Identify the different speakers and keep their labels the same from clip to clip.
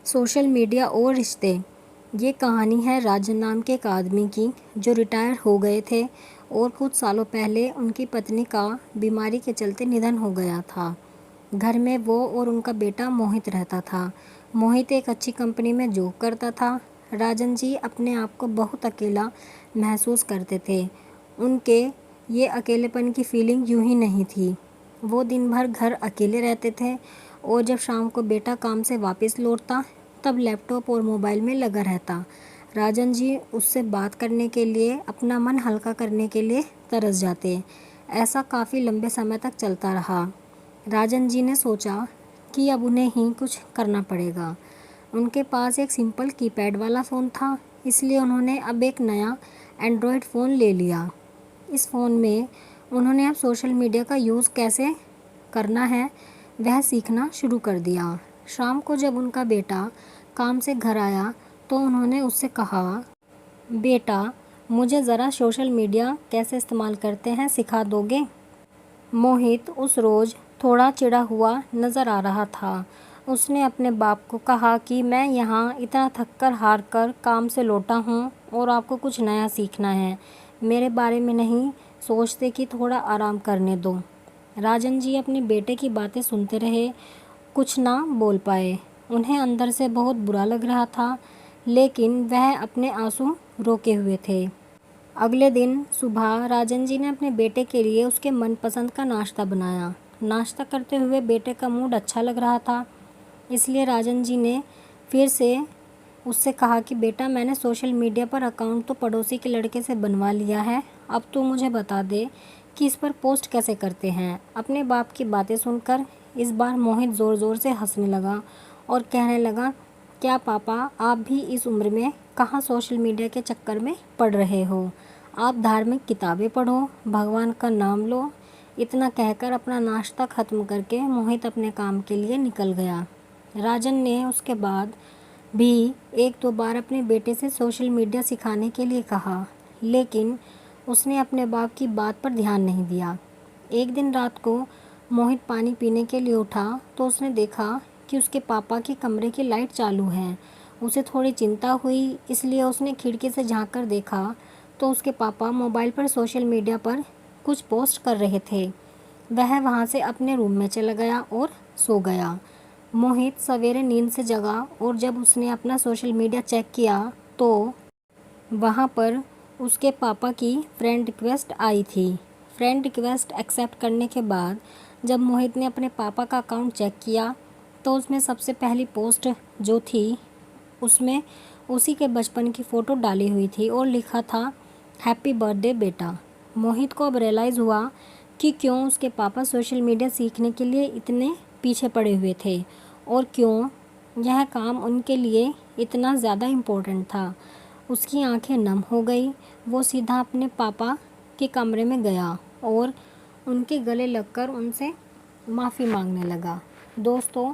Speaker 1: Social media और रिश्ते। ये कहानी है राजन नाम के एक आदमी की जो रिटायर हो गए थे और कुछ सालों पहले उनकी पत्नी का बीमारी के चलते निधन हो गया था। घर में वो और उनका बेटा मोहित रहता था। मोहित एक अच्छी कंपनी में जॉब करता था। राजन जी अपने आप को बहुत अकेला महसूस करते थे। उनके ये अकेलेपन की फीलिंग यूं ही नहीं थी। वो दिन भर घर अकेले रहते थे और जब शाम को बेटा काम से वापस लौटता तब लैपटॉप और मोबाइल में लगा रहता। राजन जी उससे बात करने के लिए, अपना मन हल्का करने के लिए तरस जाते। ऐसा काफ़ी लंबे समय तक चलता रहा। राजन जी ने सोचा कि अब उन्हें ही कुछ करना पड़ेगा। उनके पास एक सिंपल कीपैड वाला फ़ोन था, इसलिए उन्होंने अब एक नया एंड्रॉयड फ़ोन ले लिया। इस फ़ोन में उन्होंने अब सोशल मीडिया का यूज़ कैसे करना है वह सीखना शुरू कर दिया। शाम को जब उनका बेटा काम से घर आया तो उन्होंने उससे कहा, बेटा मुझे ज़रा सोशल मीडिया कैसे इस्तेमाल करते हैं सिखा दोगे? मोहित उस रोज़ थोड़ा चिढ़ा हुआ नज़र आ रहा था। उसने अपने बाप को कहा कि मैं यहाँ इतना थक हार कर काम से लौटा हूँ और आपको कुछ नया सीखना है, मेरे बारे में नहीं सोचते कि थोड़ा आराम करने दो। राजन जी अपने बेटे की बातें सुनते रहे, कुछ ना बोल पाए। उन्हें अंदर से बहुत बुरा लग रहा था, लेकिन वह अपने आंसू रोके हुए थे। अगले दिन सुबह राजन जी ने अपने बेटे के लिए उसके मनपसंद का नाश्ता बनाया। नाश्ता करते हुए बेटे का मूड अच्छा लग रहा था, इसलिए राजन जी ने फिर से उससे कहा कि बेटा मैंने सोशल मीडिया पर अकाउंट तो पड़ोसी के लड़के से बनवा लिया है, अब तू मुझे बता दे कि इस पर पोस्ट कैसे करते हैं। अपने बाप की बातें सुनकर इस बार मोहित ज़ोर ज़ोर से हंसने लगा और कहने लगा, क्या पापा आप भी इस उम्र में कहाँ सोशल मीडिया के चक्कर में पड़ रहे हो, आप धार्मिक किताबें पढ़ो, भगवान का नाम लो। इतना कहकर अपना नाश्ता ख़त्म करके मोहित अपने काम के लिए निकल गया। राजन ने उसके बाद भी एक दो बार अपने बेटे से सोशल मीडिया सिखाने के लिए कहा, लेकिन उसने अपने बाप की बात पर ध्यान नहीं दिया। एक दिन रात को मोहित पानी पीने के लिए उठा तो उसने देखा कि उसके पापा के कमरे की लाइट चालू है। उसे थोड़ी चिंता हुई, इसलिए उसने खिड़की से झांक कर देखा तो उसके पापा मोबाइल पर सोशल मीडिया पर कुछ पोस्ट कर रहे थे। वह वहाँ से अपने रूम में चला गया और सो गया। मोहित सवेरे नींद से जगा और जब उसने अपना सोशल मीडिया चेक किया तो वहाँ पर उसके पापा की फ्रेंड रिक्वेस्ट आई थी। फ्रेंड रिक्वेस्ट एक्सेप्ट करने के बाद जब मोहित ने अपने पापा का अकाउंट चेक किया तो उसमें सबसे पहली पोस्ट जो थी उसमें उसी के बचपन की फ़ोटो डाली हुई थी और लिखा था, हैप्पी बर्थडे बेटा। मोहित को अब रियलाइज़ हुआ कि क्यों उसके पापा सोशल मीडिया सीखने के लिए इतने पीछे पड़े हुए थे और क्यों यह काम उनके लिए इतना ज़्यादा इम्पोर्टेंट था। उसकी आंखें नम हो गई। वो सीधा अपने पापा के कमरे में गया और उनके गले लगकर उनसे माफ़ी मांगने लगा। दोस्तों,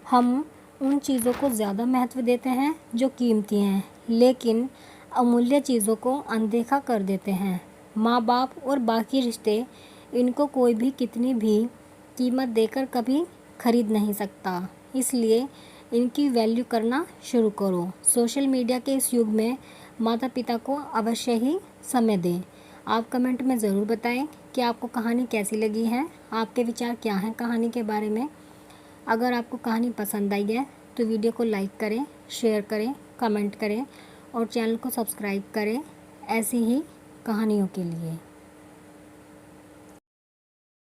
Speaker 1: हम उन चीज़ों को ज़्यादा महत्व देते हैं जो कीमती हैं, लेकिन अमूल्य चीज़ों को अनदेखा कर देते हैं। माँ बाप और बाकी रिश्ते, इनको कोई भी कितनी भी कीमत देकर कभी खरीद नहीं सकता, इसलिए इनकी वैल्यू करना शुरू करो। सोशल मीडिया के इस युग में माता पिता को अवश्य ही समय दें। आप कमेंट में ज़रूर बताएं कि आपको कहानी कैसी लगी है, आपके विचार क्या हैं कहानी के बारे में। अगर आपको कहानी पसंद आई है तो वीडियो को लाइक करें, शेयर करें, कमेंट करें और चैनल को सब्सक्राइब करें ऐसी ही कहानियों के लिए।